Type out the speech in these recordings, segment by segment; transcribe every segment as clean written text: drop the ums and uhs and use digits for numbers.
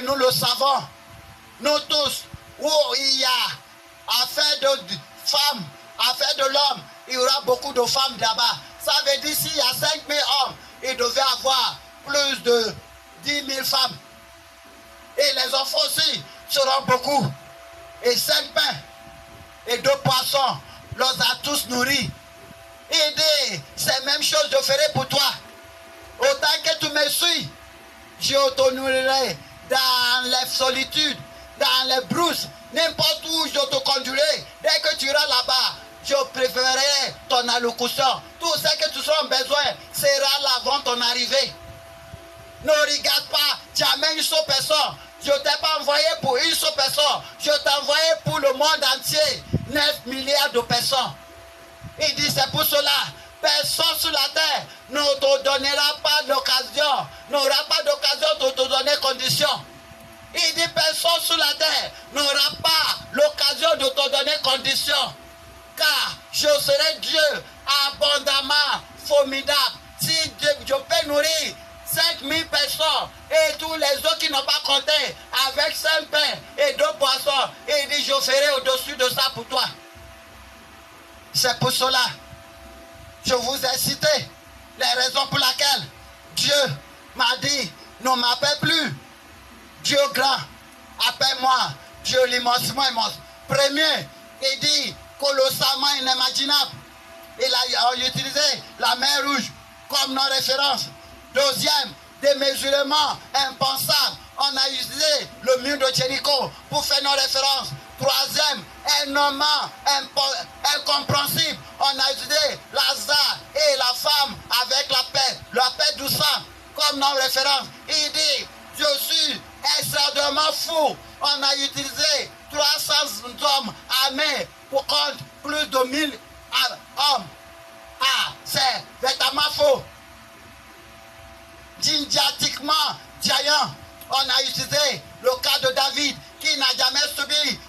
nous le savons, nous tous, où il y a affaire de femmes, affaire de l'homme, il y aura beaucoup de femmes là-bas. Ça veut dire s'il y a 5 000 hommes, il devait avoir plus de 10 000 femmes. Et les enfants aussi seront beaucoup. Et 5 pains et 2 poissons, les a tous nourris. Il dit, c'est la même chose je ferai pour toi. Autant que tu me suis, je te nourrirai dans les solitudes, dans les brousses, n'importe où je te conduirai. Dès que tu iras là-bas, je préférerai ton allocution. Tout ce que tu auras besoin sera là avant ton arrivée. Ne regarde pas, tu amènes une seule personne. Je ne t'ai pas envoyé pour une seule personne. Je t'ai envoyé pour le monde entier. 9 milliards de personnes. Il dit c'est pour cela. Personne sur la terre ne te donnera pas d'occasion. N'aura pas d'occasion de te donner condition. Il dit personne sur la terre n'aura pas l'occasion de te donner condition. Car je serai Dieu abondamment formidable. Si je peux nourrir 5 000 personnes et tous les autres qui n'ont pas compté avec 5 pains et 2 poissons, il dit je ferai au-dessus de ça pour toi. C'est pour cela je vous ai cité les raisons pour lesquelles Dieu m'a dit ne m'appelle plus Dieu grand, appelle-moi Dieu l'immensement immense. Premier, il dit colossalement inimaginable. Il a utilisé la mer Rouge comme nos références. Deuxième, démesurément impensable. On a utilisé le mur de Jéricho pour faire nos références. Troisième, énormément incompréhensible. On a utilisé Lazare et la femme avec la paix du sang comme nos références. Il dit, je suis extraordinairement fou. On a utilisé 300 hommes armés pour contre plus de 1000 hommes. Ah, c'est véritablement faux. Didactiquement, Diane, on a utilisé le cas de David qui n'a jamais subi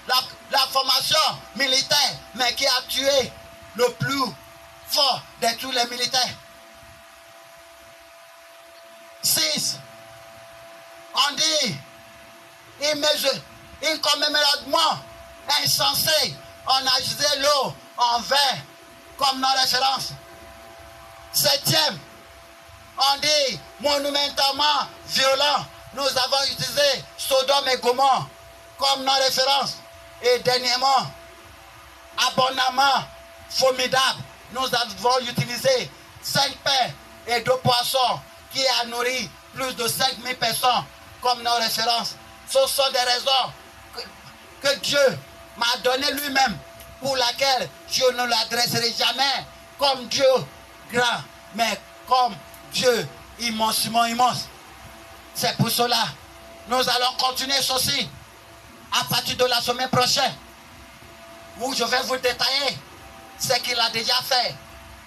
la formation militaire, mais qui a tué le plus fort de tous les militaires. 6. On dit incommémoratement insensé. On a utilisé l'eau en vin comme nos références. 7e, on dit monumentalement violent. Nous avons utilisé Sodome et Gomorrhe comme nos références. Et dernièrement, abondamment formidable. Nous avons utilisé 5 pains et 2 poissons qui a nourri plus de 5 000 personnes comme nos références. Ce sont des raisons que Dieu m'a donné lui-même pour laquelle je ne l'adresserai jamais comme Dieu grand, mais comme Dieu immensément immense. C'est pour cela nous allons continuer ceci à partir de la semaine prochaine où je vais vous détailler ce qu'il a déjà fait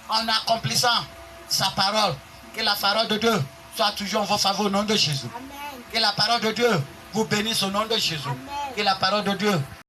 en accomplissant sa parole. Que la parole de Dieu soit toujours en vos faveurs au nom de Jésus. Amen. Que la parole de Dieu vous bénisse au nom de Jésus. Amen. Que la parole de Dieu